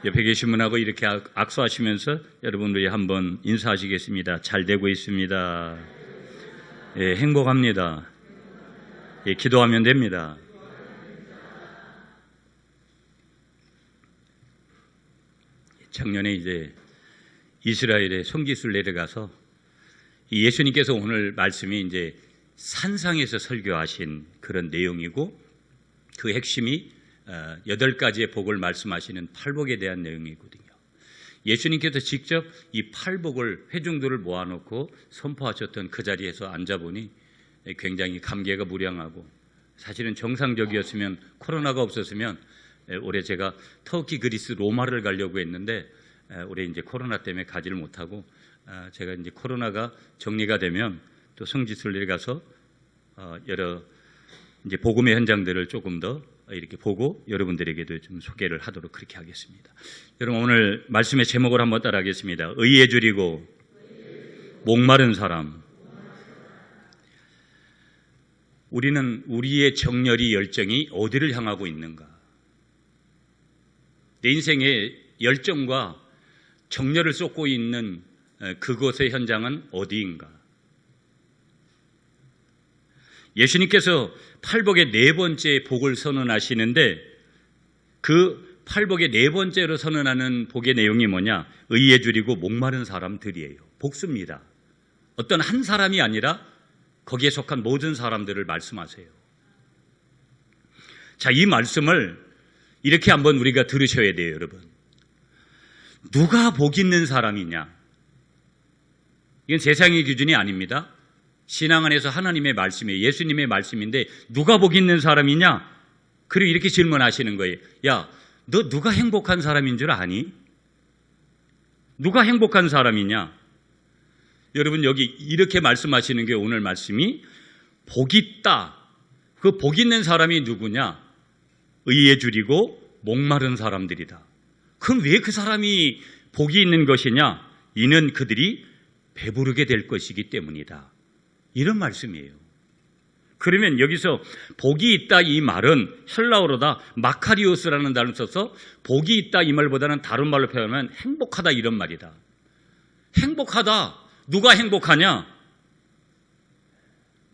옆에 계신 분하고 이렇게 악수하시면서 여러분들이 한번 인사하시겠습니다. 잘 되고 있습니다. 예, 행복합니다. 예, 기도하면 됩니다. 작년에 이제 이스라엘에 성지순 내려가서 예수님께서 오늘 말씀이 이제 산상에서 설교하신 그런 내용이고 그 핵심이 8가지의 복을 말씀하시는 팔복에 대한 내용이거든요. 예수님께서 직접 이 팔복을 회중들을 모아놓고 선포하셨던 그 자리에서 앉아보니 굉장히 감개가 무량하고, 사실은 정상적이었으면, 코로나가 없었으면 올해 제가 터키, 그리스, 로마를 가려고 했는데 올해 이제 코로나 때문에 가지를 못하고, 제가 이제 코로나가 정리가 되면 또 성지순례를 가서 여러 이제 복음의 현장들을 조금 더 이렇게 보고 여러분들에게도 좀 소개를 하도록 그렇게 하겠습니다. 여러분, 오늘 말씀의 제목을 한번 따라하겠습니다. 의에 줄이고 목마른 사람. 우리는 우리의 정열이, 열정이 어디를 향하고 있는가? 내 인생의 열정과 정열을 쏟고 있는 그곳의 현장은 어디인가? 예수님께서 팔복의 4번째 복을 선언하시는데 그 팔복의 4번째로 선언하는 복의 내용이 뭐냐? 의에 줄이고 목마른 사람들이에요. 복수입니다. 어떤 한 사람이 아니라 거기에 속한 모든 사람들을 말씀하세요. 자, 이 말씀을 이렇게 한번 우리가 들으셔야 돼요, 여러분. 누가 복 있는 사람이냐? 이건 세상의 기준이 아닙니다. 신앙 안에서 하나님의 말씀이에요. 예수님의 말씀인데 누가 복 있는 사람이냐? 그리고 이렇게 질문하시는 거예요. 야, 너 누가 행복한 사람인 줄 아니? 누가 행복한 사람이냐? 여러분, 여기 이렇게 말씀하시는 게 오늘 말씀이 복 있다. 그 복 있는 사람이 누구냐? 의에 줄이고 목마른 사람들이다. 그럼 왜 그 사람이 복이 있는 것이냐? 이는 그들이 배부르게 될 것이기 때문이다. 이런 말씀이에요. 그러면 여기서 복이 있다 이 말은 헬라어로다 마카리오스라는 단어를 써서 복이 있다 이 말보다는 다른 말로 표현하면 행복하다 이런 말이다. 행복하다. 누가 행복하냐?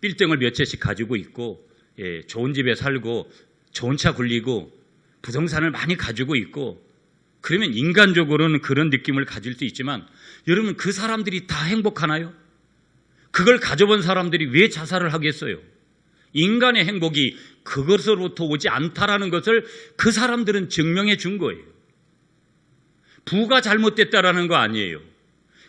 빌딩을 몇 채씩 가지고 있고, 좋은 집에 살고, 좋은 차 굴리고, 부동산을 많이 가지고 있고, 그러면 인간적으로는 그런 느낌을 가질 수 있지만, 여러분, 그 사람들이 다 행복하나요? 그걸 가져본 사람들이 왜 자살을 하겠어요? 인간의 행복이 그것으로부터 오지 않다라는 것을 그 사람들은 증명해 준 거예요. 부가 잘못됐다라는 거 아니에요.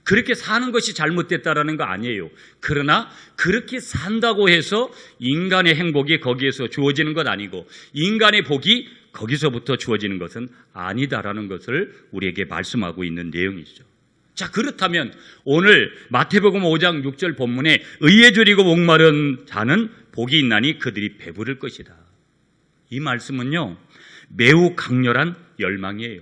그렇게 사는 것이 잘못됐다라는 거 아니에요. 그러나 그렇게 산다고 해서 인간의 행복이 거기에서 주어지는 것 아니고 인간의 복이 거기서부터 주어지는 것은 아니다라는 것을 우리에게 말씀하고 있는 내용이죠. 자, 그렇다면 오늘 마태복음 5장 6절 본문에 의에 줄이고 목마른 자는 복이 있나니 그들이 배부를 것이다. 이 말씀은요, 매우 강렬한 열망이에요.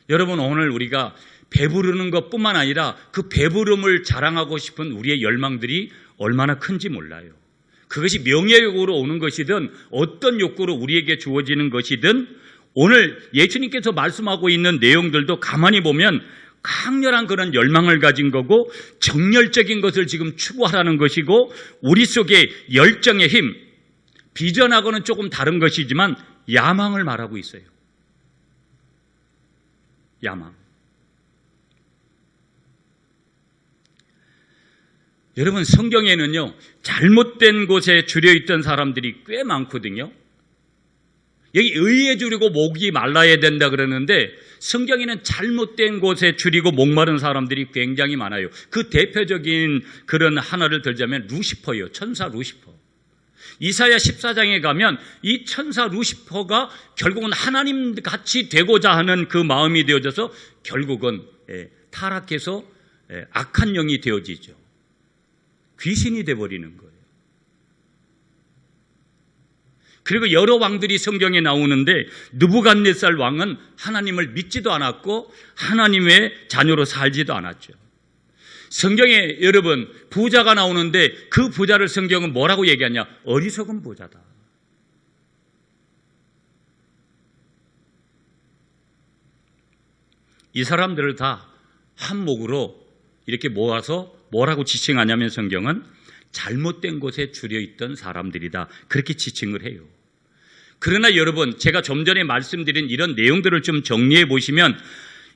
여러분, 오늘 우리가 배부르는 것뿐만 아니라 그 배부름을 자랑하고 싶은 우리의 열망들이 얼마나 큰지 몰라요. 그것이 명예욕으로 오는 것이든 어떤 욕구로 우리에게 주어지는 것이든 오늘 예수님께서 말씀하고 있는 내용들도 가만히 보면 강렬한 그런 열망을 가진 거고 정열적인 것을 지금 추구하라는 것이고 우리 속에 열정의 힘, 비전하고는 조금 다른 것이지만 야망을 말하고 있어요. 야망. 여러분, 성경에는요, 잘못된 곳에 줄여 있던 사람들이 꽤 많거든요. 여기 의에 줄이고 목이 말라야 된다 그러는데 성경에는 잘못된 곳에 줄이고 목마른 사람들이 굉장히 많아요. 그 대표적인 그런 하나를 들자면 루시퍼예요. 천사 루시퍼. 이사야 14장에 가면 이 천사 루시퍼가 결국은 하나님 같이 되고자 하는 그 마음이 되어져서 결국은 타락해서 악한 영이 되어지죠. 귀신이 되어버리는 거예요. 그리고 여러 왕들이 성경에 나오는데 느부갓네살 왕은 하나님을 믿지도 않았고 하나님의 자녀로 살지도 않았죠. 성경에 여러분 부자가 나오는데 그 부자를 성경은 뭐라고 얘기하냐? 어리석은 부자다. 이 사람들을 다 한목으로 이렇게 모아서 뭐라고 지칭하냐면 성경은 잘못된 곳에 줄여 있던 사람들이다. 그렇게 지칭을 해요. 그러나 여러분, 제가 좀 전에 말씀드린 이런 내용들을 좀 정리해 보시면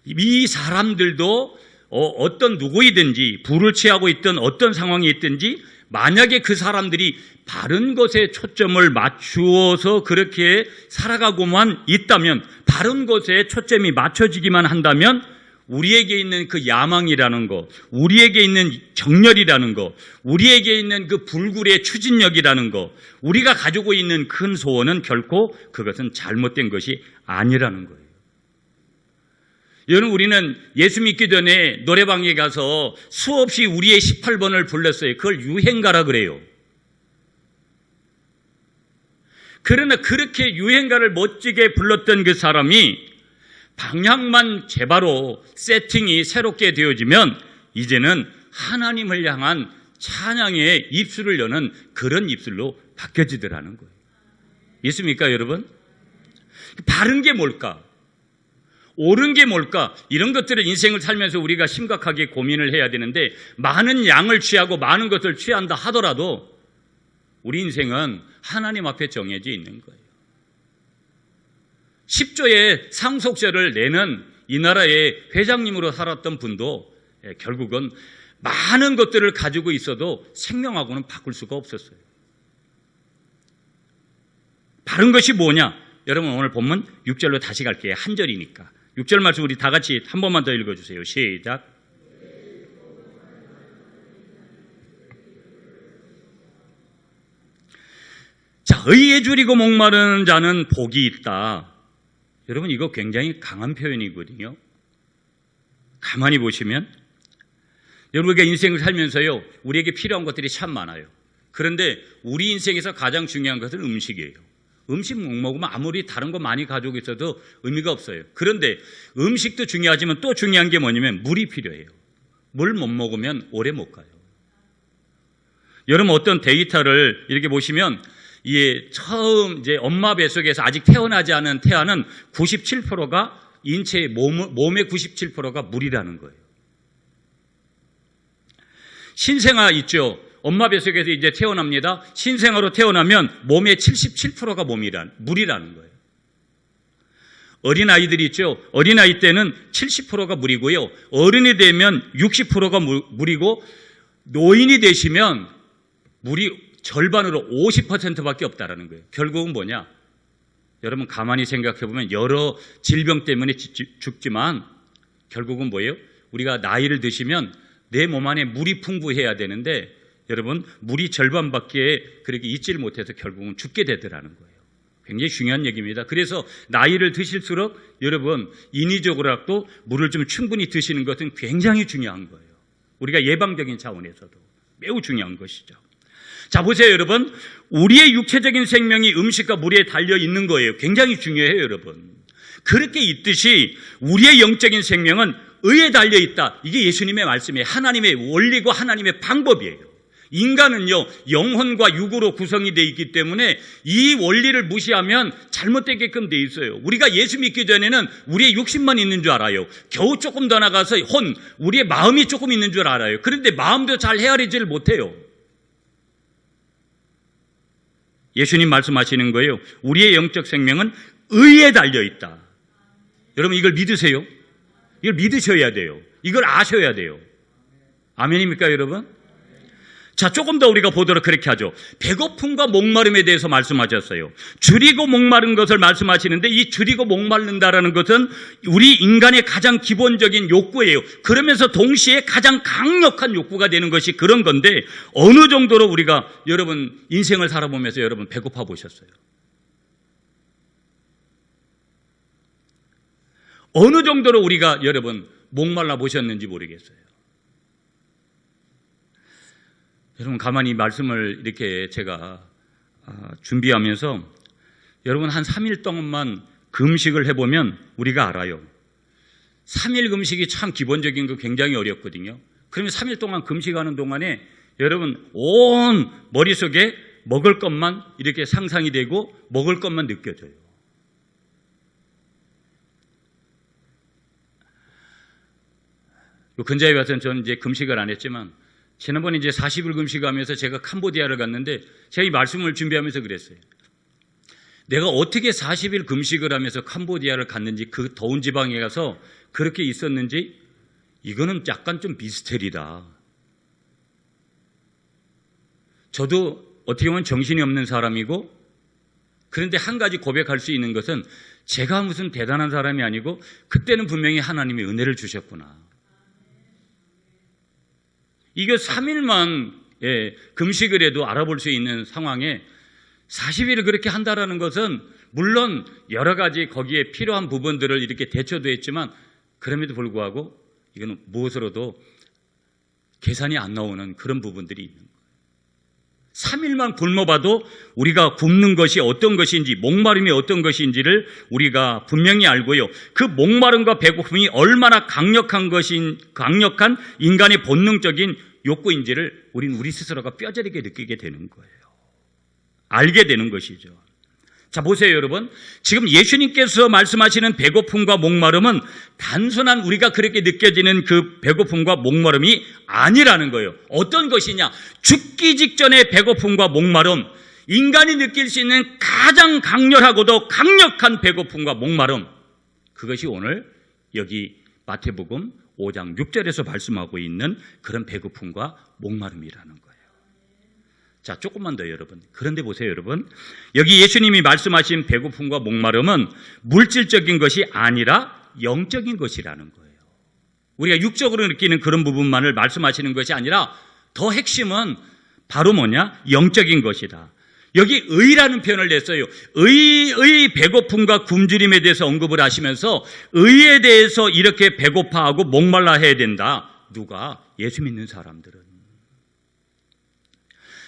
이 사람들도 어떤 누구이든지 불을 취하고 있던 어떤 상황이 있든지 만약에 그 사람들이 바른 것에 초점을 맞추어서 그렇게 살아가고만 있다면, 바른 것에 초점이 맞춰지기만 한다면 우리에게 있는 그 야망이라는 거, 우리에게 있는 정열이라는 거, 우리에게 있는 그 불굴의 추진력이라는 거, 우리가 가지고 있는 큰 소원은 결코 그것은 잘못된 것이 아니라는 거예요. 여러분, 우리는 예수 믿기 전에 노래방에 가서 수없이 우리의 18번을 불렀어요. 그걸 유행가라 그래요. 그러나 그렇게 유행가를 멋지게 불렀던 그 사람이 방향만 제바로 세팅이 새롭게 되어지면 이제는 하나님을 향한 찬양의 입술을 여는 그런 입술로 바뀌어지더라는 거예요. 있습니까, 여러분? 바른 게 뭘까? 옳은 게 뭘까? 이런 것들을 인생을 살면서 우리가 심각하게 고민을 해야 되는데, 많은 양을 취하고 많은 것을 취한다 하더라도 우리 인생은 하나님 앞에 정해져 있는 거예요. 10조의 상속세를 내는 이 나라의 회장님으로 살았던 분도 결국은 많은 것들을 가지고 있어도 생명하고는 바꿀 수가 없었어요. 바른 것이 뭐냐? 여러분, 오늘 본문 6절로 다시 갈게요. 한 절이니까. 6절 말씀 우리 다 같이 한 번만 더 읽어주세요. 시작. 자, 의에 줄이고 목마른 자는 복이 있다. 여러분, 이거 굉장히 강한 표현이거든요. 가만히 보시면 여러분, 우리가 인생을 살면서요, 우리에게 필요한 것들이 참 많아요. 그런데 우리 인생에서 가장 중요한 것은 음식이에요. 음식 못 먹으면 아무리 다른 거 많이 가지고 있어도 의미가 없어요. 그런데 음식도 중요하지만 또 중요한 게 뭐냐면 물이 필요해요. 물 못 먹으면 오래 못 가요. 여러분, 어떤 데이터를 이렇게 보시면 처음 이제 엄마 뱃속에서 아직 태어나지 않은 태아는 97%가 인체의 몸의 97%가 물이라는 거예요. 신생아 있죠. 엄마 뱃속에서 이제 태어납니다. 신생아로 태어나면 몸의 77%가 물이라는 거예요. 어린아이들이 있죠. 어린아이 때는 70%가 물이고요. 어른이 되면 60%가 물이고, 노인이 되시면 물이 절반으로 50%밖에 없다라는 거예요. 결국은 뭐냐? 여러분, 가만히 생각해 보면 여러 질병 때문에 죽지만 결국은 뭐예요? 우리가 나이를 드시면 내 몸 안에 물이 풍부해야 되는데, 여러분, 물이 절반밖에 그렇게 있지를 못해서 결국은 죽게 되더라는 거예요. 굉장히 중요한 얘기입니다. 그래서 나이를 드실수록 여러분, 인위적으로라도 물을 좀 충분히 드시는 것은 굉장히 중요한 거예요. 우리가 예방적인 차원에서도 매우 중요한 것이죠. 자, 보세요, 여러분. 우리의 육체적인 생명이 음식과 물에 달려 있는 거예요. 굉장히 중요해요, 여러분. 그렇게 있듯이 우리의 영적인 생명은 의에 달려 있다. 이게 예수님의 말씀이에요. 하나님의 원리고 하나님의 방법이에요. 인간은요, 영혼과 육으로 구성이 되어 있기 때문에 이 원리를 무시하면 잘못되게끔 되어 있어요. 우리가 예수 믿기 전에는 우리의 육신만 있는 줄 알아요. 겨우 조금 더 나가서 우리의 마음이 조금 있는 줄 알아요. 그런데 마음도 잘 헤아리지를 못해요. 예수님 말씀하시는 거예요. 우리의 영적 생명은 의에 달려 있다. 여러분, 이걸 믿으세요? 이걸 믿으셔야 돼요. 이걸 아셔야 돼요. 아멘입니까, 여러분? 자, 조금 더 우리가 보도록 그렇게 하죠. 배고픔과 목마름에 대해서 말씀하셨어요. 줄이고 목마른 것을 말씀하시는데, 이 줄이고 목마른다라는 것은 우리 인간의 가장 기본적인 욕구예요. 그러면서 동시에 가장 강력한 욕구가 되는 것이 그런 건데, 어느 정도로 우리가 여러분 인생을 살아보면서 여러분 배고파 보셨어요? 어느 정도로 우리가 여러분 목말라 보셨는지 모르겠어요. 여러분, 가만히 말씀을 이렇게 제가 준비하면서 여러분 한 3일 동안만 금식을 해보면 우리가 알아요. 3일 금식이 참 기본적인 거 굉장히 어렵거든요. 그러면 3일 동안 금식하는 동안에 여러분 온 머릿속에 먹을 것만 이렇게 상상이 되고 먹을 것만 느껴져요. 근자에 와서는 저는 이제 금식을 안 했지만 지난번에 이제 40일 금식하면서 제가 캄보디아를 갔는데 제가 이 말씀을 준비하면서 그랬어요. 내가 어떻게 40일 금식을 하면서 캄보디아를 갔는지, 그 더운 지방에 가서 그렇게 있었는지, 이거는 약간 좀 미스테리다. 저도 어떻게 보면 정신이 없는 사람이고, 그런데 한 가지 고백할 수 있는 것은 제가 무슨 대단한 사람이 아니고 그때는 분명히 하나님이 은혜를 주셨구나. 이거 3일만 금식을 해도 알아볼 수 있는 상황에 40일을 그렇게 한다라는 것은 물론 여러 가지 거기에 필요한 부분들을 이렇게 대처도 했지만 그럼에도 불구하고 이거는 무엇으로도 계산이 안 나오는 그런 부분들이 있는 거예요. 3일만 굶어봐도 우리가 굶는 것이 어떤 것인지, 목마름이 어떤 것인지를 우리가 분명히 알고요. 그 목마름과 배고픔이 얼마나 강력한 인간의 본능적인 욕구인지를 우리는 우리 스스로가 뼈저리게 느끼게 되는 거예요. 알게 되는 것이죠. 자, 보세요, 여러분. 지금 예수님께서 말씀하시는 배고픔과 목마름은 단순한 우리가 그렇게 느껴지는 그 배고픔과 목마름이 아니라는 거예요. 어떤 것이냐? 죽기 직전의 배고픔과 목마름, 인간이 느낄 수 있는 가장 강렬하고도 강력한 배고픔과 목마름, 그것이 오늘 여기 마태복음 5장 6절에서 말씀하고 있는 그런 배고픔과 목마름이라는 거예요. 자, 조금만 더 여러분. 그런데 보세요, 여러분. 여기 예수님이 말씀하신 배고픔과 목마름은 물질적인 것이 아니라 영적인 것이라는 거예요. 우리가 육적으로 느끼는 그런 부분만을 말씀하시는 것이 아니라 더 핵심은 바로 뭐냐? 영적인 것이다. 여기 의라는 표현을 냈어요. 의의 배고픔과 굶주림에 대해서 언급을 하시면서 의에 대해서 이렇게 배고파하고 목말라 해야 된다. 누가? 예수 믿는 사람들은.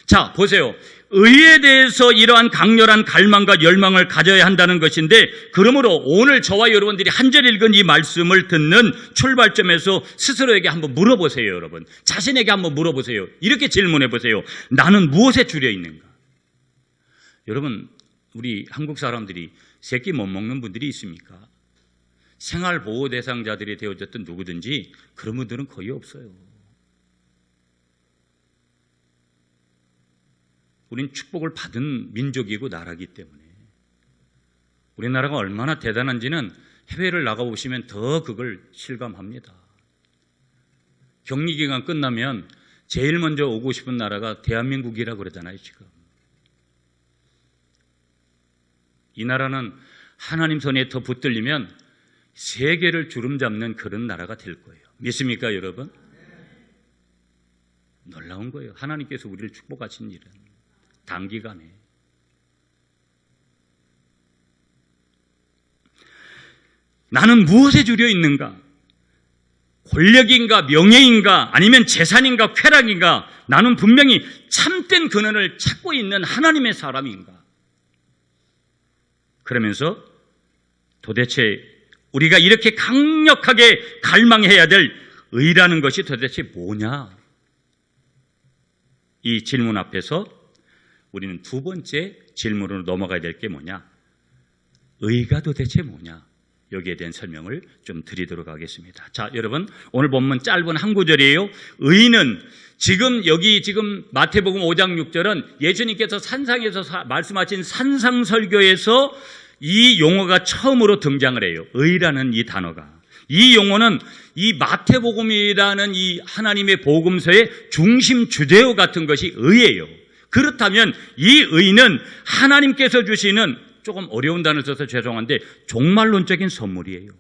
자, 보세요. 의에 대해서 이러한 강렬한 갈망과 열망을 가져야 한다는 것인데, 그러므로 오늘 저와 여러분들이 한 절 읽은 이 말씀을 듣는 출발점에서 스스로에게 한번 물어보세요, 여러분. 자신에게 한번 물어보세요. 이렇게 질문해 보세요. 나는 무엇에 줄여 있는가? 여러분, 우리 한국 사람들이 새끼 못 먹는 분들이 있습니까? 생활보호 대상자들이 되어졌던 누구든지 그런 분들은 거의 없어요. 우린 축복을 받은 민족이고 나라이기 때문에 우리나라가 얼마나 대단한지는 해외를 나가보시면 더 그걸 실감합니다. 격리기간 끝나면 제일 먼저 오고 싶은 나라가 대한민국이라고 그러잖아요, 지금. 이 나라는 하나님 손에 더 붙들리면 세계를 주름잡는 그런 나라가 될 거예요. 믿습니까, 여러분? 놀라운 거예요. 하나님께서 우리를 축복하신 일은 단기간에. 나는 무엇에 줄여 있는가? 권력인가, 명예인가, 아니면 재산인가, 쾌락인가? 나는 분명히 참된 근원을 찾고 있는 하나님의 사람인가? 그러면서 도대체 우리가 이렇게 강력하게 갈망해야 될 의라는 것이 도대체 뭐냐? 이 질문 앞에서 우리는 두 번째 질문으로 넘어가야 될 게 뭐냐? 의가 도대체 뭐냐? 여기에 대한 설명을 좀 드리도록 하겠습니다. 자, 여러분, 오늘 본문 짧은 한 구절이에요. 의는 지금 마태복음 5장 6절은 예수님께서 산상에서 말씀하신 산상설교에서 이 용어가 처음으로 등장을 해요. 의라는 이 단어가. 이 용어는 이 마태복음이라는 이 하나님의 복음서의 중심 주제어 같은 것이 의예요. 그렇다면 이 의는 하나님께서 주시는, 조금 어려운 단어를 써서 죄송한데, 종말론적인 선물이에요.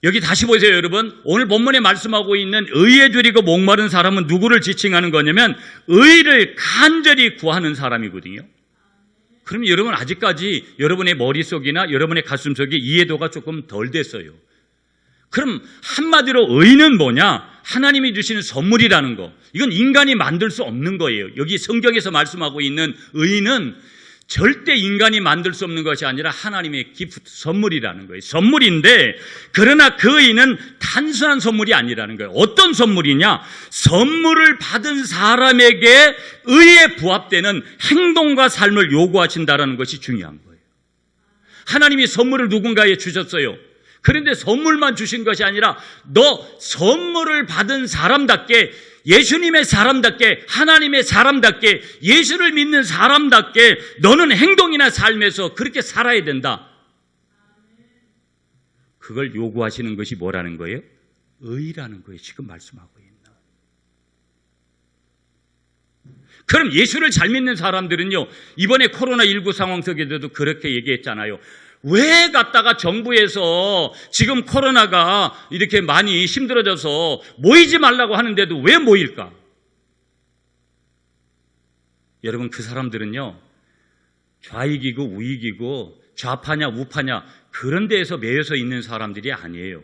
여기 다시 보세요, 여러분. 오늘 본문에 말씀하고 있는 의에 줄이고 목마른 사람은 누구를 지칭하는 거냐면 의를 간절히 구하는 사람이거든요. 그럼 여러분, 아직까지 여러분의 머릿속이나 여러분의 가슴속에 이해도가 조금 덜 됐어요. 그럼 한마디로 의는 뭐냐? 하나님이 주시는 선물이라는 거. 이건 인간이 만들 수 없는 거예요. 여기 성경에서 말씀하고 있는 의는 절대 인간이 만들 수 없는 것이 아니라 하나님의 기프트, 선물이라는 거예요. 선물인데, 그러나 그 의는 단순한 선물이 아니라는 거예요. 어떤 선물이냐? 선물을 받은 사람에게 의에 부합되는 행동과 삶을 요구하신다는 것이 중요한 거예요. 하나님이 선물을 누군가에 주셨어요. 그런데 선물만 주신 것이 아니라 너 선물을 받은 사람답게, 예수님의 사람답게, 하나님의 사람답게, 예수를 믿는 사람답게 너는 행동이나 삶에서 그렇게 살아야 된다. 그걸 요구하시는 것이 뭐라는 거예요? 의라는 거예요. 지금 말씀하고 있는. 그럼 예수를 잘 믿는 사람들은요, 이번에 코로나19 상황 속에서도 그렇게 얘기했잖아요. 왜 갔다가 정부에서 지금 코로나가 이렇게 많이 힘들어져서 모이지 말라고 하는데도 왜 모일까? 여러분, 그 사람들은요, 좌익이고 우익이고 좌파냐 우파냐 그런 데에서 매여서 있는 사람들이 아니에요.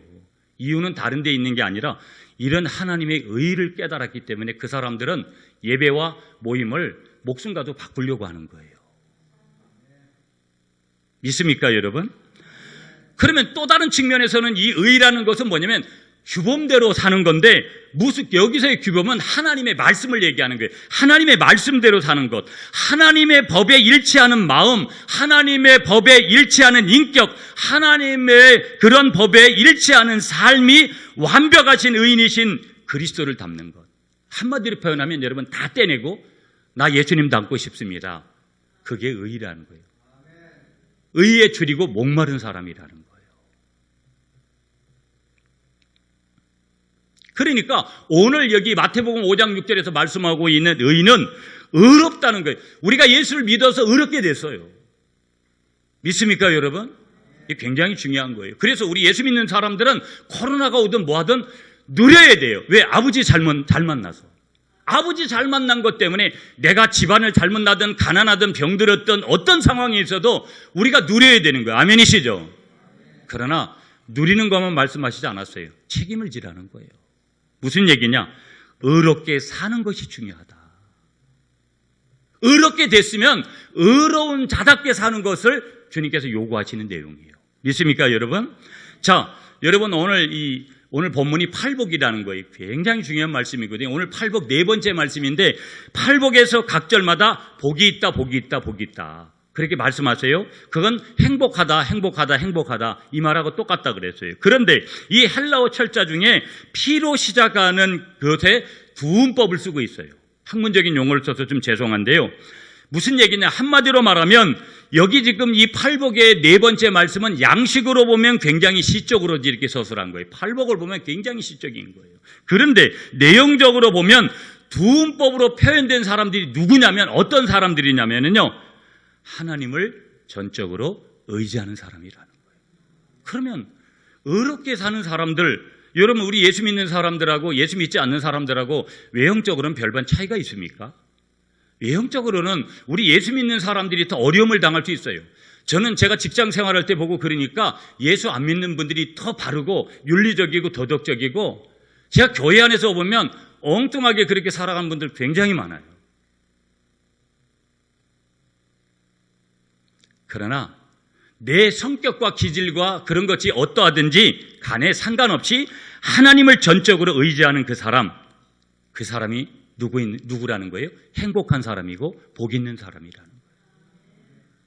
이유는 다른 데 있는 게 아니라 이런 하나님의 의를 깨달았기 때문에 그 사람들은 예배와 모임을 목숨과도 바꾸려고 하는 거예요. 믿습니까, 여러분? 그러면 또 다른 측면에서는 이 의라는 것은 뭐냐면 규범대로 사는 건데, 무슨 여기서의 규범은 하나님의 말씀을 얘기하는 거예요. 하나님의 말씀대로 사는 것, 하나님의 법에 일치하는 마음, 하나님의 법에 일치하는 인격, 하나님의 그런 법에 일치하는 삶이 완벽하신 의인이신 그리스도를 닮는 것. 한마디로 표현하면 여러분 다 떼내고 나 예수님 닮고 싶습니다. 그게 의라는 거예요. 의에 줄이고 목마른 사람이라는 거예요. 그러니까 오늘 여기 마태복음 5장 6절에서 말씀하고 있는 의는 의롭다는 거예요. 우리가 예수를 믿어서 의롭게 됐어요. 믿습니까, 여러분? 이게 굉장히 중요한 거예요. 그래서 우리 예수 믿는 사람들은 코로나가 오든 뭐하든 누려야 돼요. 왜? 아버지 잘 만나서. 아버지 잘 만난 것 때문에 내가 집안을 잘못 나든 가난하든 병들었든 어떤 상황에 있어도 우리가 누려야 되는 거예요. 아멘이시죠? 그러나 누리는 것만 말씀하시지 않았어요. 책임을 지라는 거예요. 무슨 얘기냐? 의롭게 사는 것이 중요하다. 의롭게 됐으면 의로운 자답게 사는 것을 주님께서 요구하시는 내용이에요. 믿습니까, 여러분? 자, 여러분 오늘 본문이 팔복이라는 거예요. 굉장히 중요한 말씀이거든요. 오늘 팔복 네 번째 말씀인데 팔복에서 각 절마다 복이 있다, 복이 있다, 복이 있다. 그렇게 말씀하세요. 그건 행복하다, 행복하다, 행복하다 이 말하고 똑같다 그랬어요. 그런데 이 헬라어 철자 중에 피로 시작하는 것에 두음법을 쓰고 있어요. 학문적인 용어를 써서 좀 죄송한데요. 무슨 얘기냐? 한마디로 말하면 여기 지금 이 팔복의 네 번째 말씀은 양식으로 보면 굉장히 시적으로 이렇게 서술한 거예요. 팔복을 보면 굉장히 시적인 거예요. 그런데 내용적으로 보면 두음법으로 표현된 사람들이 누구냐면 어떤 사람들이냐면요, 하나님을 전적으로 의지하는 사람이라는 거예요. 그러면 의롭게 사는 사람들, 여러분 우리 예수 믿는 사람들하고 예수 믿지 않는 사람들하고 외형적으로는 별반 차이가 있습니까? 외형적으로는 우리 예수 믿는 사람들이 더 어려움을 당할 수 있어요. 저는 제가 직장 생활할 때 보고 그러니까 예수 안 믿는 분들이 더 바르고 윤리적이고 도덕적이고, 제가 교회 안에서 보면 엉뚱하게 그렇게 살아가는 분들 굉장히 많아요. 그러나 내 성격과 기질과 그런 것이 어떠하든지 간에 상관없이 하나님을 전적으로 의지하는 그 사람이 누구라는 거예요? 행복한 사람이고 복 있는 사람이라는 거예요.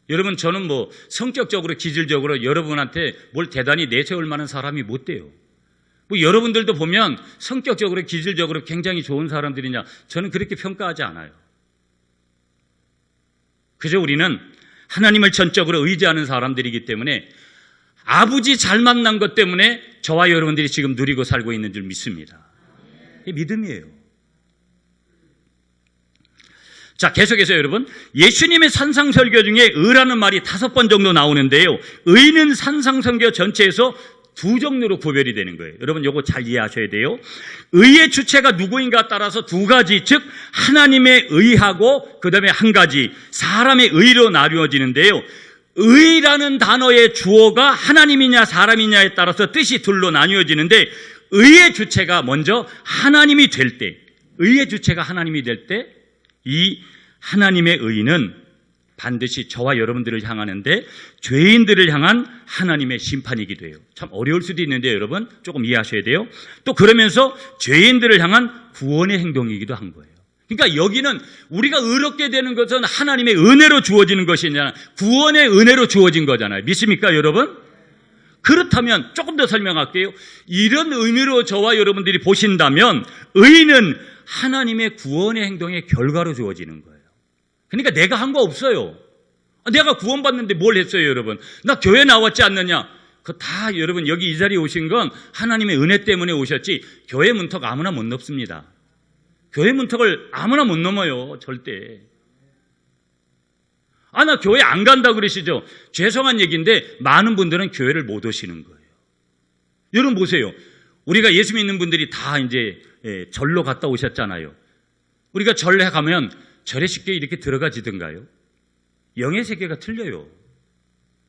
여러분, 저는 뭐 성격적으로 기질적으로 여러분한테 뭘 대단히 내세울 만한 사람이 못 돼요. 뭐 여러분들도 보면 성격적으로 기질적으로 굉장히 좋은 사람들이냐, 저는 그렇게 평가하지 않아요. 그저 우리는 하나님을 전적으로 의지하는 사람들이기 때문에 아버지 잘 만난 것 때문에 저와 여러분들이 지금 누리고 살고 있는 줄 믿습니다. 이게 믿음이에요. 자, 계속해서 여러분, 예수님의 산상설교 중에 의라는 말이 5번 정도 나오는데요, 의는 산상설교 전체에서 두 종류로 구별이 되는 거예요. 여러분 이거 잘 이해하셔야 돼요. 의의 주체가 누구인가 따라서 두 가지, 즉 하나님의 의하고 그 다음에 한 가지 사람의 의로 나누어지는데요, 의라는 단어의 주어가 하나님이냐 사람이냐에 따라서 뜻이 둘로 나누어지는데, 의의 주체가 먼저 하나님이 될 때, 의의 주체가 하나님이 될 때 이 하나님의 의는 반드시 저와 여러분들을 향하는데 죄인들을 향한 하나님의 심판이기도 해요. 참 어려울 수도 있는데 여러분 조금 이해하셔야 돼요. 또 그러면서 죄인들을 향한 구원의 행동이기도 한 거예요. 그러니까 여기는 우리가 의롭게 되는 것은 하나님의 은혜로 주어지는 것이냐, 구원의 은혜로 주어진 거잖아요. 믿습니까, 여러분? 그렇다면 조금 더 설명할게요. 이런 의미로 저와 여러분들이 보신다면 의는 하나님의 구원의 행동의 결과로 주어지는 거예요. 그러니까 내가 한 거 없어요. 내가 구원받는데 뭘 했어요, 여러분? 나 교회 나왔지 않느냐? 그 다 여러분 여기 이 자리에 오신 건 하나님의 은혜 때문에 오셨지 교회 문턱 아무나 못 넘습니다. 교회 문턱을 아무나 못 넘어요, 절대. 나 교회 안 간다 그러시죠? 죄송한 얘기인데 많은 분들은 교회를 못 오시는 거예요. 여러분 보세요. 우리가 예수 믿는 분들이 다 이제 절로 갔다 오셨잖아요. 우리가 절에 가면 절에 쉽게 이렇게 들어가지던가요? 영의 세계가 틀려요.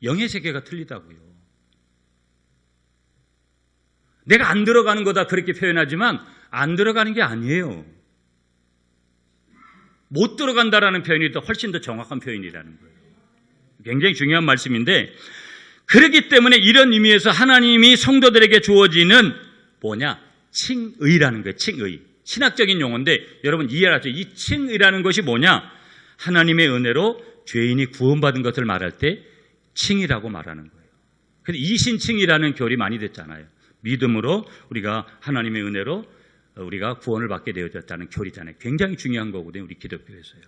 영의 세계가 틀리다고요. 내가 안 들어가는 거다 그렇게 표현하지만 안 들어가는 게 아니에요. 못 들어간다라는 표현이 더 훨씬 더 정확한 표현이라는 거예요. 굉장히 중요한 말씀인데 그렇기 때문에 이런 의미에서 하나님이 성도들에게 주어지는 칭의라는 거예요. 칭의. 신학적인 용어인데 여러분 이해하죠? 이 칭의라는 것이 뭐냐? 하나님의 은혜로 죄인이 구원받은 것을 말할 때 칭이라고 말하는 거예요. 근데 이신칭이라는 결이 많이 됐잖아요. 믿음으로 우리가 하나님의 은혜로 우리가 구원을 받게 되어졌다는 결이잖아요. 굉장히 중요한 거거든요. 우리 기독교에서요.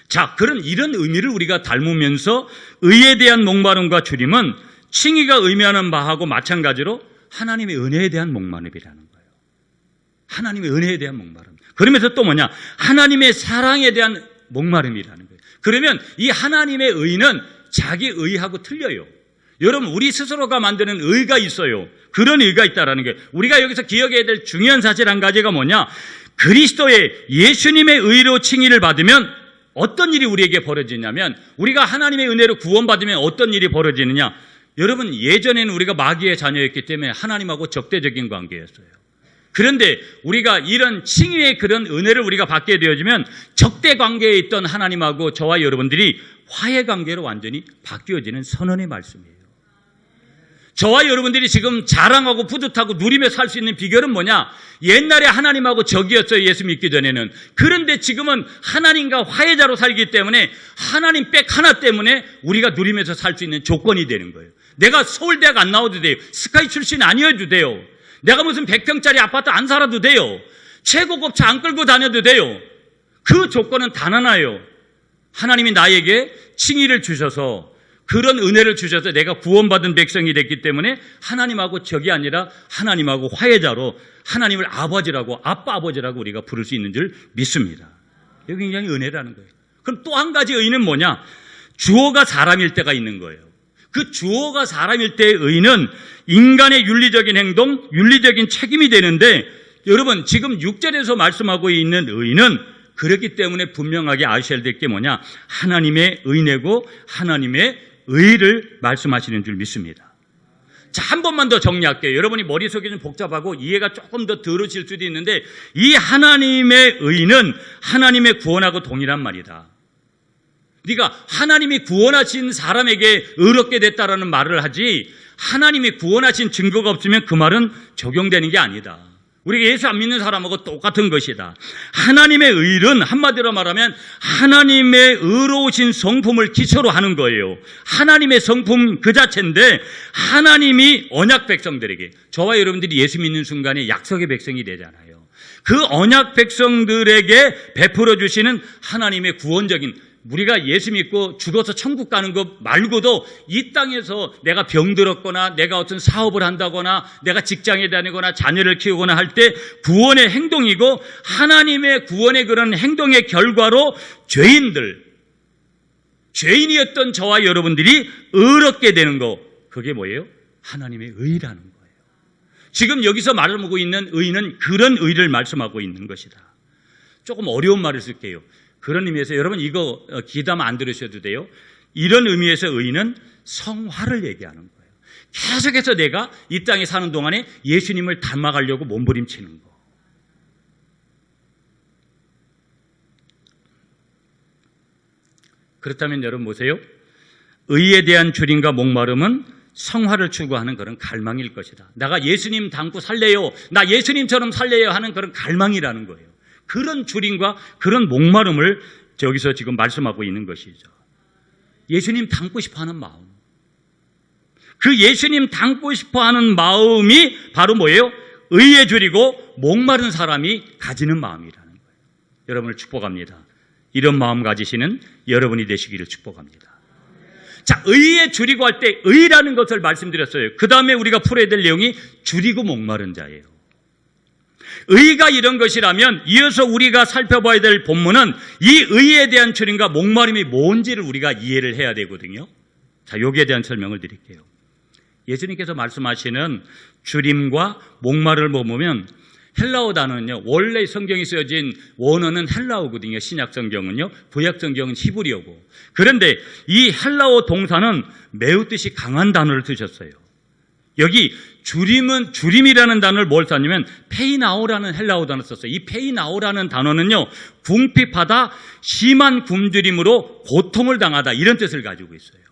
자, 이런 의미를 우리가 닮으면서 의에 대한 목마름과 주림은 칭의가 의미하는 바하고 마찬가지로 하나님의 은혜에 대한 목마름이라는 거예요. 하나님의 은혜에 대한 목마름. 그러면서 또 하나님의 사랑에 대한 목마름이라는 거예요. 그러면 이 하나님의 의는 자기 의하고 틀려요. 여러분 우리 스스로가 만드는 의가 있어요. 그런 의가 있다라는 게 우리가 여기서 기억해야 될 중요한 사실 한 가지가 그리스도의 예수님의 의로 칭의를 받으면 어떤 일이 우리에게 벌어지냐면 우리가 하나님의 은혜로 구원받으면 어떤 일이 벌어지느냐. 여러분 예전에는 우리가 마귀의 자녀였기 때문에 하나님하고 적대적인 관계였어요. 그런데 우리가 이런 칭의의 그런 은혜를 우리가 받게 되어지면 적대 관계에 있던 하나님하고 저와 여러분들이 화해 관계로 완전히 바뀌어지는 선언의 말씀이에요. 저와 여러분들이 지금 자랑하고 뿌듯하고 누리며 살 수 있는 비결은 옛날에 하나님하고 적이었어요. 예수 믿기 전에는. 그런데 지금은 하나님과 화해자로 살기 때문에 하나님 백 하나 때문에 우리가 누리면서 살 수 있는 조건이 되는 거예요. 내가 서울대학 안 나와도 돼요. 스카이 출신 아니어도 돼요. 내가 무슨 100평짜리 아파트 안 살아도 돼요. 최고급 차 안 끌고 다녀도 돼요. 그 조건은 단 하나예요. 하나님이 나에게 칭의를 주셔서 그런 은혜를 주셔서 내가 구원받은 백성이 됐기 때문에 하나님하고 적이 아니라 하나님하고 화해자로 하나님을 아버지라고 아빠 아버지라고 우리가 부를 수 있는 줄 믿습니다. 이게 굉장히 은혜라는 거예요. 그럼 또 한 가지 의는 주어가 사람일 때가 있는 거예요. 그 주어가 사람일 때의 의는 인간의 윤리적인 행동, 윤리적인 책임이 되는데 여러분 지금 6절에서 말씀하고 있는 의는 그렇기 때문에 분명하게 아셔야 될 게 하나님의 은혜고 하나님의 의를 말씀하시는 줄 믿습니다. 자, 한 번만 더 정리할게요. 여러분이 머릿속이 좀 복잡하고 이해가 조금 더 덜어질 수도 있는데 이 하나님의 의는 하나님의 구원하고 동일한 말이다. 네가 하나님이 구원하신 사람에게 의롭게 됐다라는 말을 하지 하나님이 구원하신 증거가 없으면 그 말은 적용되는 게 아니다. 우리가 예수 안 믿는 사람하고 똑같은 것이다. 하나님의 의는 한마디로 말하면 하나님의 의로우신 성품을 기초로 하는 거예요. 하나님의 성품 그 자체인데 하나님이 언약 백성들에게 저와 여러분들이 예수 믿는 순간에 약속의 백성이 되잖아요. 그 언약 백성들에게 베풀어 주시는 하나님의 구원적인 우리가 예수 믿고 죽어서 천국 가는 것 말고도 이 땅에서 내가 병들었거나 내가 어떤 사업을 한다거나 내가 직장에 다니거나 자녀를 키우거나 할 때 구원의 행동이고 하나님의 구원의 그런 행동의 결과로 죄인이었던 저와 여러분들이 의롭게 되는 거 그게 뭐예요? 하나님의 의라는 거예요. 지금 여기서 말하고 있는 의는 그런 의를 말씀하고 있는 것이다. 조금 어려운 말을 쓸게요. 그런 의미에서 여러분 이거 기담 안 들으셔도 돼요. 이런 의미에서 의는 성화를 얘기하는 거예요. 계속해서 내가 이 땅에 사는 동안에 예수님을 닮아가려고 몸부림치는 거. 그렇다면 여러분 보세요. 의에 대한 주림과 목마름은 성화를 추구하는 그런 갈망일 것이다. 내가 예수님 닮고 살래요. 나 예수님처럼 살래요 하는 그런 갈망이라는 거예요. 그런 주림과 그런 목마름을 여기서 지금 말씀하고 있는 것이죠. 예수님 닮고 싶어하는 마음. 그 예수님 닮고 싶어하는 마음이 바로 뭐예요? 의에 줄이고 목마른 사람이 가지는 마음이라는 거예요. 여러분을 축복합니다. 이런 마음 가지시는 여러분이 되시기를 축복합니다. 자, 의에 줄이고 할 때 의라는 것을 말씀드렸어요. 그 다음에 우리가 풀어야 될 내용이 줄이고 목마른 자예요. 의가 이런 것이라면 이어서 우리가 살펴봐야 될 본문은 이 의에 대한 줄임과 목마름이 뭔지를 우리가 이해를 해야 되거든요. 자, 여기에 대한 설명을 드릴게요. 예수님께서 말씀하시는 줄임과 목마름을 보면 헬라어 단어는요, 원래 성경이 쓰여진 원어는 헬라어거든요. 신약 성경은요, 구약 성경은 히브리어고. 그런데 이 헬라어 동사는 매우 뜻이 강한 단어를 쓰셨어요. 여기 줄임이라는 단어를 뭘 썼냐면 페이나오라는 헬라어 단어를 썼어요. 이 페이나오라는 단어는요, 궁핍하다, 심한 굶주림으로 고통을 당하다 이런 뜻을 가지고 있어요.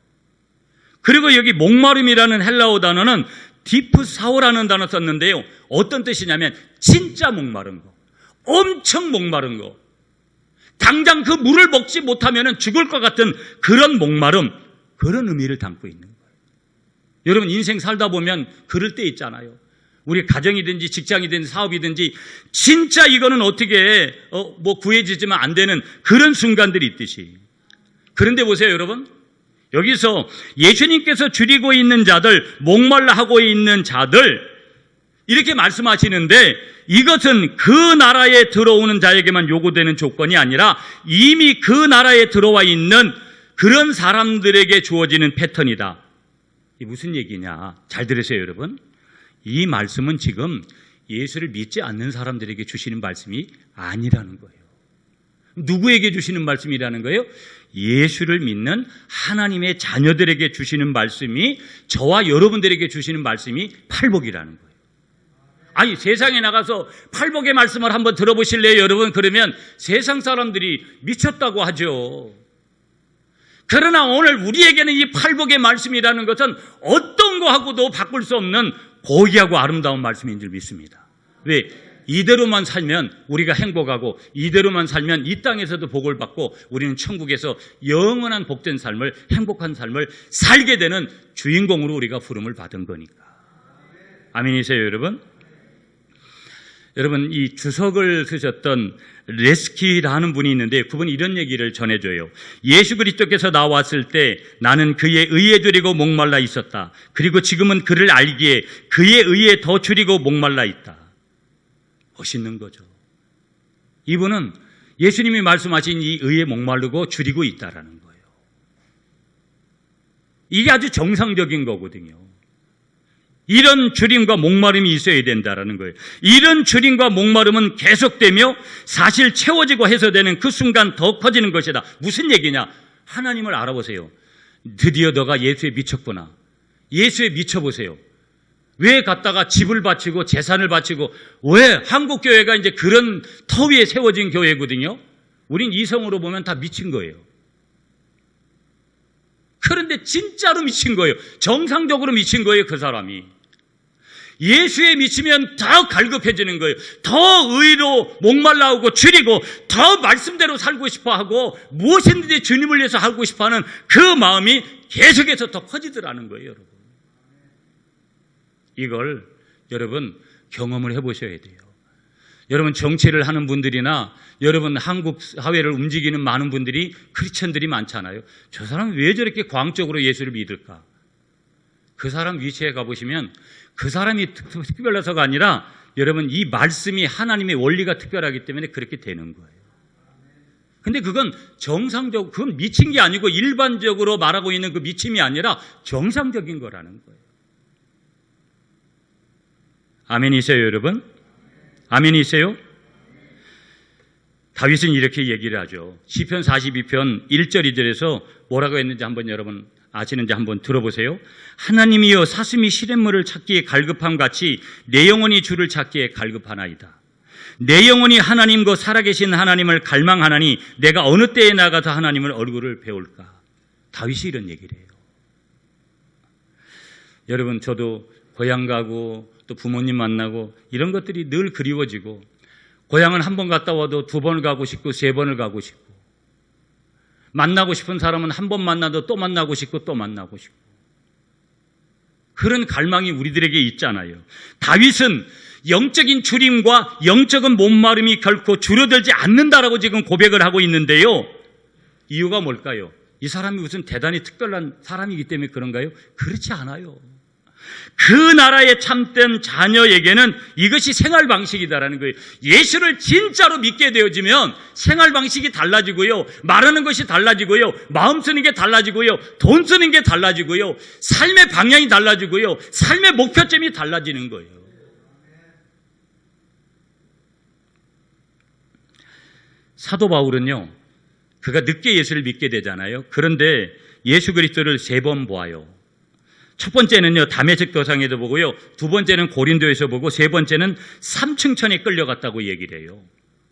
그리고 여기 목마름이라는 헬라어 단어는 디프사오라는 단어 썼는데요. 어떤 뜻이냐면 진짜 목마른 거, 엄청 목마른 거, 당장 그 물을 먹지 못하면 죽을 것 같은 그런 목마름, 그런 의미를 담고 있는 거예요. 여러분 인생 살다 보면 그럴 때 있잖아요. 우리 가정이든지 직장이든지 사업이든지 진짜 이거는 어떻게 구해지지만 안 되는 그런 순간들이 있듯이. 그런데 보세요 여러분, 여기서 예수님께서 줄이고 있는 자들, 목말라 하고 있는 자들 이렇게 말씀하시는데 이것은 그 나라에 들어오는 자에게만 요구되는 조건이 아니라 이미 그 나라에 들어와 있는 그런 사람들에게 주어지는 패턴이다. 이게 무슨 얘기냐? 잘 들으세요 여러분. 이 말씀은 지금 예수를 믿지 않는 사람들에게 주시는 말씀이 아니라는 거예요. 누구에게 주시는 말씀이라는 거예요? 예수를 믿는 하나님의 자녀들에게 주시는 말씀이, 저와 여러분들에게 주시는 말씀이 팔복이라는 거예요. 아니 세상에 나가서 팔복의 말씀을 한번 들어보실래요 여러분? 그러면 세상 사람들이 미쳤다고 하죠. 그러나 오늘 우리에게는 이 팔복의 말씀이라는 것은 어떤 거하고도 바꿀 수 없는 고귀하고 아름다운 말씀인 줄 믿습니다. 왜? 이대로만 살면 우리가 행복하고 이대로만 살면 이 땅에서도 복을 받고 우리는 천국에서 영원한 복된 삶을, 행복한 삶을 살게 되는 주인공으로 우리가 부름을 받은 거니까. 아멘이세요 여러분? 여러분 이 주석을 쓰셨던 레스키라는 분이 있는데 그분이 이런 얘기를 전해줘요. 예수 그리스도께서 나왔을 때 나는 그의 의에 줄이고 목말라 있었다. 그리고 지금은 그를 알기에 그의 의에 더 줄이고 목말라 있다. 멋있는 거죠. 이분은 예수님이 말씀하신 이 의에 목마르고 줄이고 있다라는 거예요. 이게 아주 정상적인 거거든요. 이런 줄임과 목마름이 있어야 된다라는 거예요. 이런 줄임과 목마름은 계속되며 사실 채워지고 해소되는 그 순간 더 커지는 것이다. 무슨 얘기냐? 하나님을 알아보세요. 드디어 너가 예수에 미쳤구나. 예수에 미쳐보세요. 왜 갔다가 집을 바치고 재산을 바치고, 왜 한국 교회가 이제 그런 터 위에 세워진 교회거든요. 우린 이성으로 보면 다 미친 거예요. 그런데 진짜로 미친 거예요. 정상적으로 미친 거예요, 그 사람이. 예수에 미치면 더 갈급해지는 거예요. 더 의로 목말라오고 줄이고 더 말씀대로 살고 싶어하고 무엇이든지 주님을 위해서 하고 싶어하는 그 마음이 계속해서 더 커지더라는 거예요, 여러분. 이걸 여러분 경험을 해보셔야 돼요. 여러분 정치를 하는 분들이나 여러분 한국 사회를 움직이는 많은 분들이 크리스천들이 많잖아요. 저 사람은 왜 저렇게 광적으로 예수를 믿을까? 그 사람 위치에 가보시면 그 사람이 특별해서가 아니라 여러분 이 말씀이 하나님의 원리가 특별하기 때문에 그렇게 되는 거예요. 근데 그건 정상적, 그건 미친 게 아니고 일반적으로 말하고 있는 그 미침이 아니라 정상적인 거라는 거예요. 아멘이세요 여러분? 아멘이세요? 다윗은 이렇게 얘기를 하죠. 시편 42편 1절 2절에서 뭐라고 했는지 한번 여러분 아시는지 한번 들어보세요. 하나님이여 사슴이 시냇물을 찾기에 갈급함 같이 내 영혼이 주를 찾기에 갈급하나이다. 내 영혼이 하나님과 살아계신 하나님을 갈망하나니 내가 어느 때에 나가서 하나님을 얼굴을 배울까. 다윗이 이런 얘기를 해요. 여러분 저도 고향 가고 또 부모님 만나고 이런 것들이 늘 그리워지고, 고향은 한 번 갔다 와도 두 번을 가고 싶고 세 번을 가고 싶고, 만나고 싶은 사람은 한 번 만나도 또 만나고 싶고 또 만나고 싶고, 그런 갈망이 우리들에게 있잖아요. 다윗은 영적인 주림과 영적인 몸마름이 결코 줄어들지 않는다라고 지금 고백을 하고 있는데요. 이유가 뭘까요? 이 사람이 무슨 대단히 특별한 사람이기 때문에 그런가요? 그렇지 않아요. 그 나라의 참된 자녀에게는 이것이 생활 방식이다라는 거예요. 예수를 진짜로 믿게 되어지면 생활 방식이 달라지고요, 말하는 것이 달라지고요, 마음 쓰는 게 달라지고요, 돈 쓰는 게 달라지고요, 삶의 방향이 달라지고요, 삶의 목표점이 달라지는 거예요. 사도 바울은요, 그가 늦게 예수를 믿게 되잖아요. 그런데 예수 그리스도를 3번 보아요. 첫 번째는요, 다메섹 도상에도 보고요, 두 번째는 고린도에서 보고, 세 번째는 삼층천에 끌려갔다고 얘기를 해요.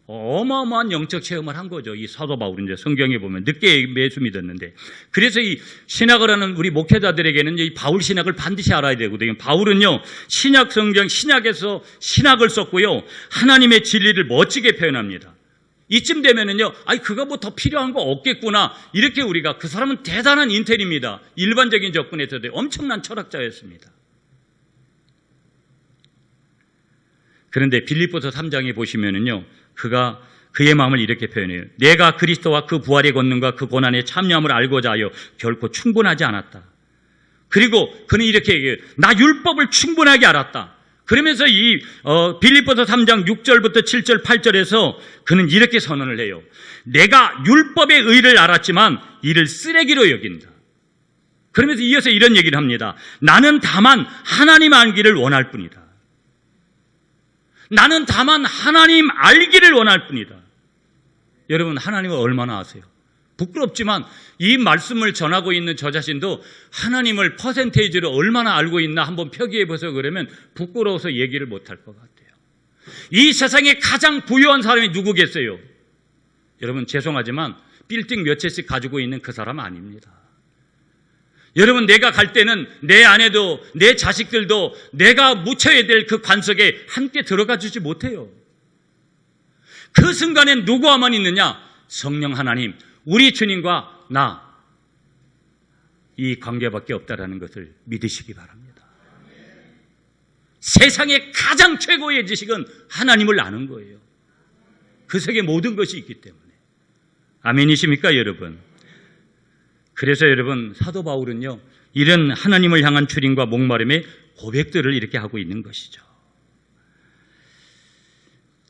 어마어마한 영적 체험을 한 거죠. 이 사도 바울은 이제 성경에 보면 늦게 예수 믿었는데, 그래서 이 신학을 하는 우리 목회자들에게는 이 바울 신학을 반드시 알아야 되거든요. 바울은요, 신약 성경 신약에서 신학을 썼고요, 하나님의 진리를 멋지게 표현합니다. 이쯤 되면은요, 그가 뭐 더 필요한 거 없겠구나, 이렇게 우리가, 그 사람은 대단한 인텔입니다. 일반적인 접근에서도 엄청난 철학자였습니다. 그런데 빌립보서 3장에 보시면은요, 그가 그의 마음을 이렇게 표현해요. 내가 그리스도와 그 부활의 권능과 그 고난의 참여함을 알고자 하여 결코 충분하지 않았다. 그리고 그는 이렇게 얘기해요. 나 율법을 충분하게 알았다. 그러면서 이 빌립보서 3장 6절부터 7절 8절에서 그는 이렇게 선언을 해요. 내가 율법의 의를 알았지만 이를 쓰레기로 여긴다. 그러면서 이어서 이런 얘기를 합니다. 나는 다만 하나님 알기를 원할 뿐이다. 나는 다만 하나님 알기를 원할 뿐이다. 여러분, 하나님을 얼마나 아세요? 부끄럽지만 이 말씀을 전하고 있는 저 자신도 하나님을 퍼센테이지로 얼마나 알고 있나 한번 표기해 보세요. 그러면 부끄러워서 얘기를 못할 것 같아요. 이 세상에 가장 부유한 사람이 누구겠어요? 여러분, 죄송하지만 빌딩 몇 채씩 가지고 있는 그 사람 아닙니다. 여러분, 내가 갈 때는 내 아내도 내 자식들도 내가 묻혀야 될 그 관석에 함께 들어가 주지 못해요. 그 순간엔 누구와만 있느냐? 성령 하나님, 우리 주님과 나, 이 관계밖에 없다라는 것을 믿으시기 바랍니다. 세상의 가장 최고의 지식은 하나님을 아는 거예요. 그 속에 모든 것이 있기 때문에. 아멘이십니까, 여러분? 그래서 여러분, 사도 바울은요, 이런 하나님을 향한 출인과 목마름의 고백들을 이렇게 하고 있는 것이죠.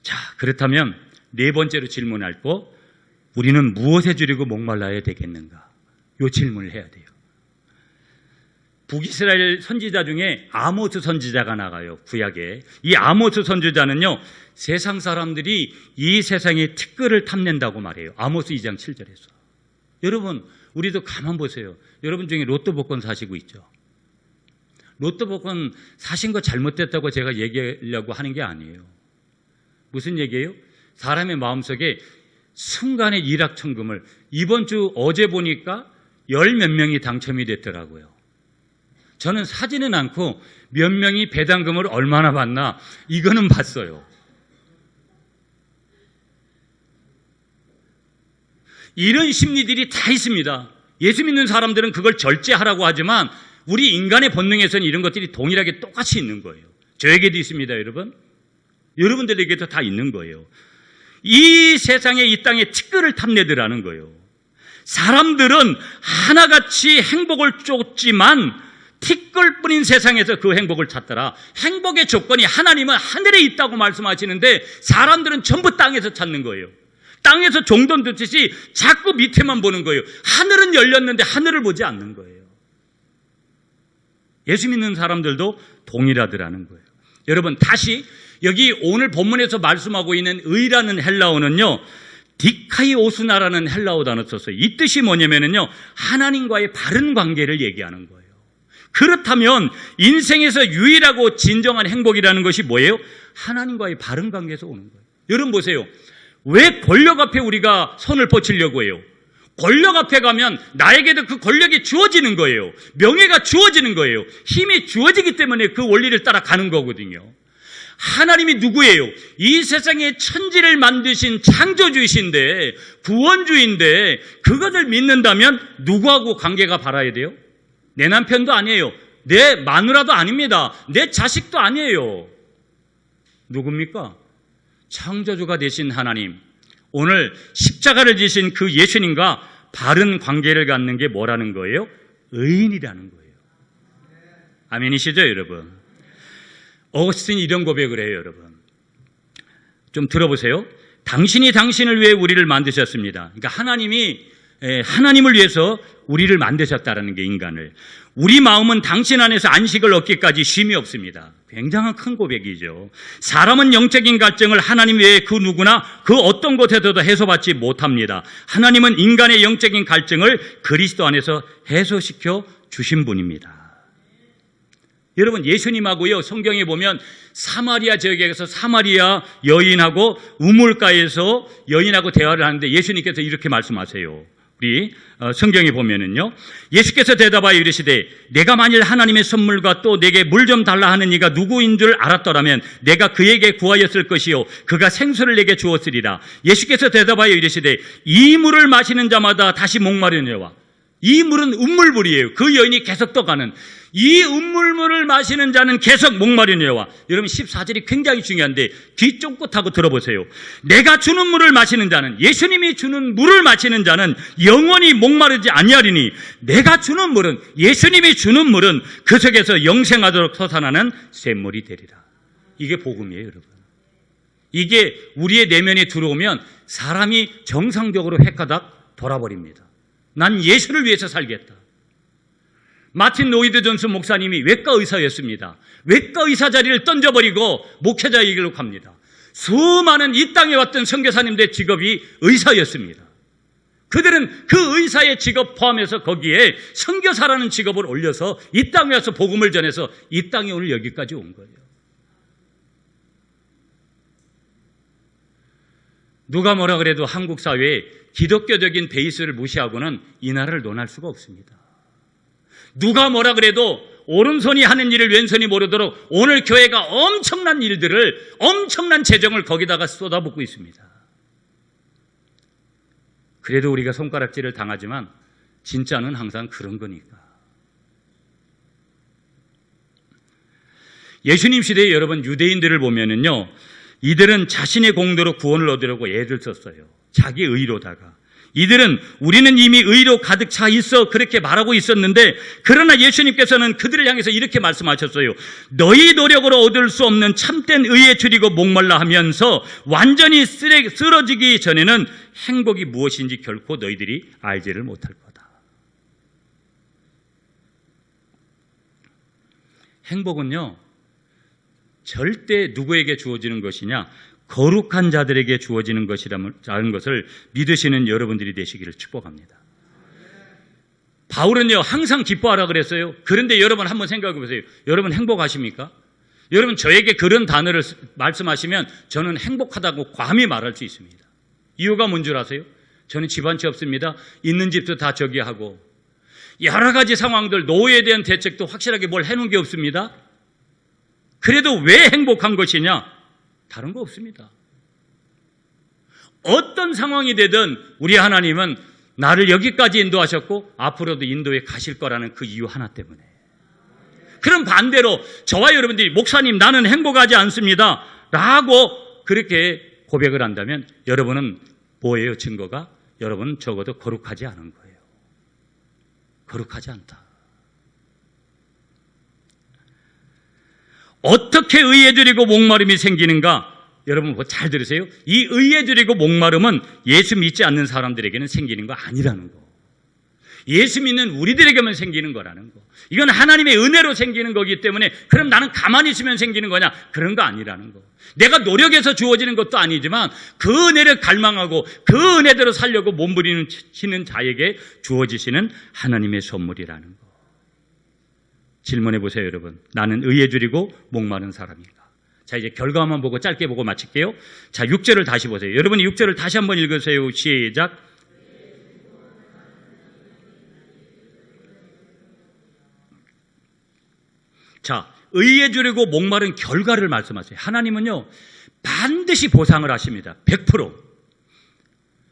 자, 그렇다면 네 번째로 질문할 거, 우리는 무엇에 줄이고 목말라야 되겠는가? 이 질문을 해야 돼요. 북이스라엘 선지자 중에 아모스 선지자가 나가요, 구약에. 이 아모스 선지자는요, 세상 사람들이 이 세상의 티끌을 탐낸다고 말해요. 아모스 2장 7절에서. 여러분, 우리도 가만 보세요. 여러분 중에 로또 복권 사시고 있죠? 로또 복권 사신 거 잘못됐다고 제가 얘기하려고 하는 게 아니에요. 무슨 얘기예요? 사람의 마음속에 순간의 일확천금을, 이번 주 어제 보니까 10몇 명이 당첨이 됐더라고요. 저는 사지는 않고 몇 명이 배당금을 얼마나 받나 이거는 봤어요. 이런 심리들이 다 있습니다. 예수 믿는 사람들은 그걸 절제하라고 하지만 우리 인간의 본능에서는 이런 것들이 동일하게 똑같이 있는 거예요. 저에게도 있습니다, 여러분. 여러분들에게도 다 있는 거예요. 이 세상에, 이 땅에 티끌을 탐내더라는 거예요. 사람들은 하나같이 행복을 쫓지만 티끌뿐인 세상에서 그 행복을 찾더라. 행복의 조건이 하나님은 하늘에 있다고 말씀하시는데 사람들은 전부 땅에서 찾는 거예요. 땅에서 종돈 듣듯이 자꾸 밑에만 보는 거예요. 하늘은 열렸는데 하늘을 보지 않는 거예요. 예수 믿는 사람들도 동일하더라는 거예요. 여러분, 다시 여기 오늘 본문에서 말씀하고 있는 의라는 헬라어는요, 디카이오스나라는 헬라어 단어 썼어요. 이 뜻이 뭐냐면요, 하나님과의 바른 관계를 얘기하는 거예요. 그렇다면 인생에서 유일하고 진정한 행복이라는 것이 뭐예요? 하나님과의 바른 관계에서 오는 거예요. 여러분 보세요. 왜 권력 앞에 우리가 손을 뻗치려고 해요? 권력 앞에 가면 나에게도 그 권력이 주어지는 거예요. 명예가 주어지는 거예요. 힘이 주어지기 때문에 그 원리를 따라가는 거거든요. 하나님이 누구예요? 이 세상의 천지를 만드신 창조주이신데, 구원주인데, 그것을 믿는다면 누구하고 관계가 바라야 돼요? 내 남편도 아니에요. 내 마누라도 아닙니다. 내 자식도 아니에요. 누굽니까? 창조주가 되신 하나님, 오늘 십자가를 지신 그 예수님과 바른 관계를 갖는 게 뭐라는 거예요? 의인이라는 거예요. 아멘이시죠, 여러분? 어거스틴이 이런 고백을 해요, 여러분. 좀 들어보세요. 당신이 당신을 위해 우리를 만드셨습니다. 그러니까 하나님을 위해서 우리를 만드셨다라는 게 인간을. 우리 마음은 당신 안에서 안식을 얻기까지 쉼이 없습니다. 굉장한 큰 고백이죠. 사람은 영적인 갈증을 하나님 외에 그 누구나 그 어떤 곳에서도 해소받지 못합니다. 하나님은 인간의 영적인 갈증을 그리스도 안에서 해소시켜 주신 분입니다. 여러분, 예수님하고요, 성경에 보면 사마리아 지역에 가서 사마리아 여인하고 우물가에서 여인하고 대화를 하는데 예수님께서 이렇게 말씀하세요. 우리 성경에 보면은요, 예수께서 대답하여 이르시되 내가 만일 하나님의 선물과 또 내게 물 좀 달라 하는 이가 누구인 줄 알았더라면 내가 그에게 구하였을 것이요 그가 생수를 내게 주었으리라. 예수께서 대답하여 이르시되 이 물을 마시는 자마다 다시 목마르느니라. 이 물은 음물물이에요. 그 여인이 계속 떠가는 이 음물물을 마시는 자는 계속 목마르느니라. 여러분, 14절이 굉장히 중요한데 귀 쫑긋하고 들어보세요. 내가 주는 물을 마시는 자는, 예수님이 주는 물을 마시는 자는 영원히 목마르지 아니하리니 내가 주는 물은, 예수님이 주는 물은 그 속에서 영생하도록 솟아나는 샘물이 되리라. 이게 복음이에요, 여러분. 이게 우리의 내면에 들어오면 사람이 정상적으로 획가닥 돌아버립니다. 난 예수를 위해서 살겠다. 마틴 로이드 존슨 목사님이 외과 의사였습니다. 외과 의사 자리를 던져버리고 목회자의 길로 갑니다. 수많은 이 땅에 왔던 선교사님들의 직업이 의사였습니다. 그들은 그 의사의 직업 포함해서 거기에 선교사라는 직업을 올려서 이 땅에 와서 복음을 전해서 이 땅에 오늘 여기까지 온 거예요. 누가 뭐라 그래도 한국 사회에 기독교적인 베이스를 무시하고는 이 나라를 논할 수가 없습니다. 누가 뭐라 그래도 오른손이 하는 일을 왼손이 모르도록 오늘 교회가 엄청난 일들을, 엄청난 재정을 거기다가 쏟아붓고 있습니다. 그래도 우리가 손가락질을 당하지만 진짜는 항상 그런 거니까. 예수님 시대에 여러분 유대인들을 보면은요, 이들은 자신의 공로로 구원을 얻으려고 애를 썼어요. 자기 의로다가. 이들은 우리는 이미 의로 가득 차 있어 그렇게 말하고 있었는데, 그러나 예수님께서는 그들을 향해서 이렇게 말씀하셨어요. 너희 노력으로 얻을 수 없는 참된 의에 줄이고 목말라 하면서 완전히 쓰러지기 전에는 행복이 무엇인지 결코 너희들이 알지를 못할 거다. 행복은요, 절대 누구에게 주어지는 것이냐? 거룩한 자들에게 주어지는 것이라는 것을 믿으시는 여러분들이 되시기를 축복합니다. 바울은요, 항상 기뻐하라 그랬어요. 그런데 여러분 한번 생각해 보세요. 여러분 행복하십니까? 여러분 저에게 그런 단어를 말씀하시면 저는 행복하다고 감히 말할 수 있습니다. 이유가 뭔 줄 아세요? 저는 집 한 채 없습니다. 있는 집도 다 저기하고 여러 가지 상황들, 노후에 대한 대책도 확실하게 뭘 해놓은 게 없습니다. 그래도 왜 행복한 것이냐? 다른 거 없습니다. 어떤 상황이 되든 우리 하나님은 나를 여기까지 인도하셨고 앞으로도 인도에 가실 거라는 그 이유 하나 때문에. 그럼 반대로 저와 여러분들이 목사님 나는 행복하지 않습니다 라고 그렇게 고백을 한다면 여러분은 뭐예요? 증거가? 여러분은 적어도 거룩하지 않은 거예요. 거룩하지 않다. 어떻게 의에 줄이고 목마름이 생기는가? 여러분 잘 들으세요. 이 의에 줄이고 목마름은 예수 믿지 않는 사람들에게는 생기는 거 아니라는 거. 예수 믿는 우리들에게만 생기는 거라는 거. 이건 하나님의 은혜로 생기는 거기 때문에 그럼 나는 가만히 있으면 생기는 거냐? 그런 거 아니라는 거. 내가 노력해서 주어지는 것도 아니지만 그 은혜를 갈망하고 그 은혜대로 살려고 몸부림치는 자에게 주어지시는 하나님의 선물이라는 거. 질문해 보세요, 여러분. 나는 의에 줄이고 목마른 사람인가? 자, 이제 결과만 보고 짧게 보고 마칠게요. 자, 6절을 다시 보세요. 여러분이 6절을 다시 한번 읽으세요. 시작. 자, 의에 줄이고 목마른 결과를 말씀하세요. 하나님은요, 반드시 보상을 하십니다. 100%.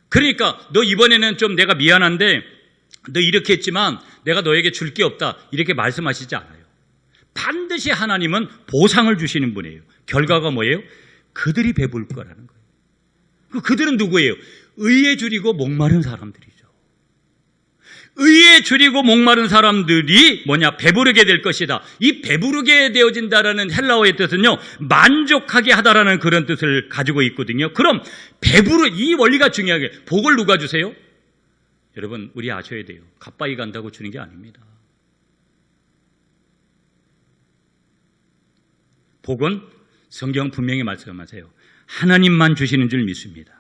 그러니까 너 이번에는 좀 내가 미안한데 너 이렇게 했지만 내가 너에게 줄 게 없다 이렇게 말씀하시지 않아요. 반드시 하나님은 보상을 주시는 분이에요. 결과가 뭐예요? 그들이 배부를 거라는 거예요. 그들은 누구예요? 의에 줄이고 목마른 사람들이죠. 의에 줄이고 목마른 사람들이 뭐냐? 배부르게 될 것이다. 이 배부르게 되어진다라는 헬라어의 뜻은요, 만족하게 하다라는 그런 뜻을 가지고 있거든요. 그럼 이 원리가 중요하게, 복을 누가 주세요? 여러분, 우리 아셔야 돼요. 가빠이 간다고 주는 게 아닙니다. 복은 성경 분명히 말씀하세요. 하나님만 주시는 줄 믿습니다.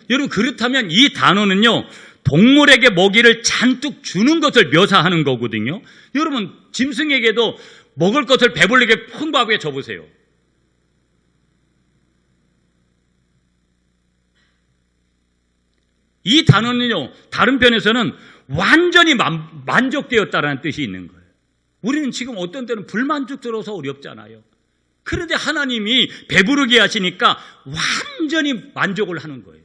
여러분, 그렇다면 이 단어는요, 동물에게 먹이를 잔뜩 주는 것을 묘사하는 거거든요. 여러분, 짐승에게도 먹을 것을 배불리게 풍부하게 줘보세요. 이 단어는요, 다른 편에서는 완전히 만족되었다라는 뜻이 있는 거예요. 우리는 지금 어떤 때는 불만족스러워서 어렵잖아요. 그런데 하나님이 배부르게 하시니까 완전히 만족을 하는 거예요.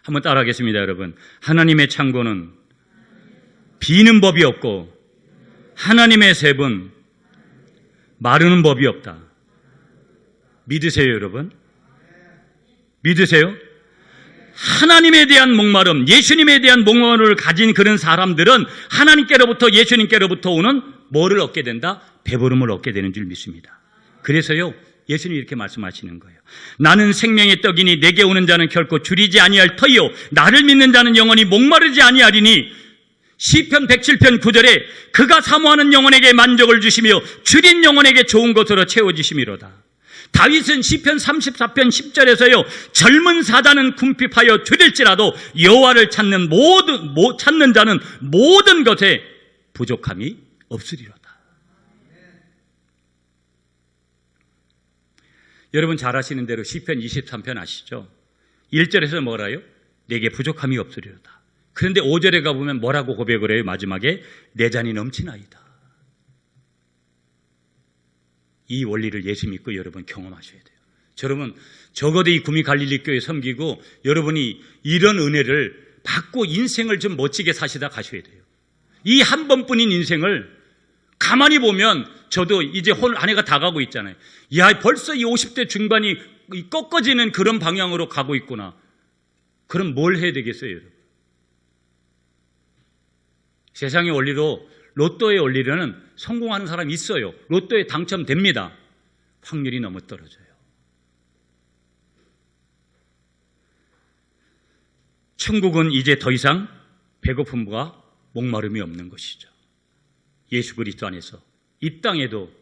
한번 따라하겠습니다, 여러분. 하나님의 창고는 비는 법이 없고 하나님의 셉은 마르는 법이 없다. 믿으세요, 여러분? 믿으세요? 하나님에 대한 목마름, 예수님에 대한 목마름을 가진 그런 사람들은 하나님께로부터, 예수님께로부터 오는 뭐를 얻게 된다? 배부름을 얻게 되는 줄 믿습니다. 그래서요, 예수님이 이렇게 말씀하시는 거예요. 나는 생명의 떡이니 내게 오는 자는 결코 줄이지 아니할 터이요 나를 믿는 자는 영원히 목마르지 아니하리니. 시편 107편 9절에 그가 사모하는 영혼에게 만족을 주시며 줄인 영혼에게 좋은 것으로 채워주심이로다. 다윗은 시편 34편 10절에서요, 젊은 사자는 궁핍하여 줄일지라도 여호와를 찾는 자는 모든 것에 부족함이 없으리로다. 여러분 잘 아시는 대로 시편 23편 아시죠? 1절에서 뭐라요? 내게 부족함이 없으리로다. 그런데 5절에 가보면 뭐라고 고백을 해요? 마지막에 내 잔이 넘치나이다. 이 원리를 예수 믿고 여러분 경험하셔야 돼요. 여러분, 적어도 이 구미 갈릴리 교회 섬기고 여러분이 이런 은혜를 받고 인생을 좀 멋지게 사시다 가셔야 돼요. 이 한 번뿐인 인생을 가만히 보면 저도 이제 한 해가 다 가고 있잖아요. 야, 벌써 이 50대 중반이 꺾어지는 그런 방향으로 가고 있구나. 그럼 뭘 해야 되겠어요, 여러분? 세상의 원리로, 로또의 원리로는 성공하는 사람이 있어요. 로또에 당첨됩니다. 확률이 너무 떨어져요. 천국은 이제 더 이상 배고픔과 목마름이 없는 것이죠. 예수 그리스도 안에서 이 땅에도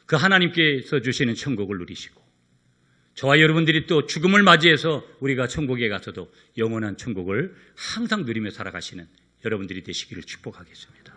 그 하나님께서 주시는 천국을 누리시고, 저와 여러분들이 또 죽음을 맞이해서 우리가 천국에 가서도 영원한 천국을 항상 누리며 살아가시는 여러분들이 되시기를 축복하겠습니다.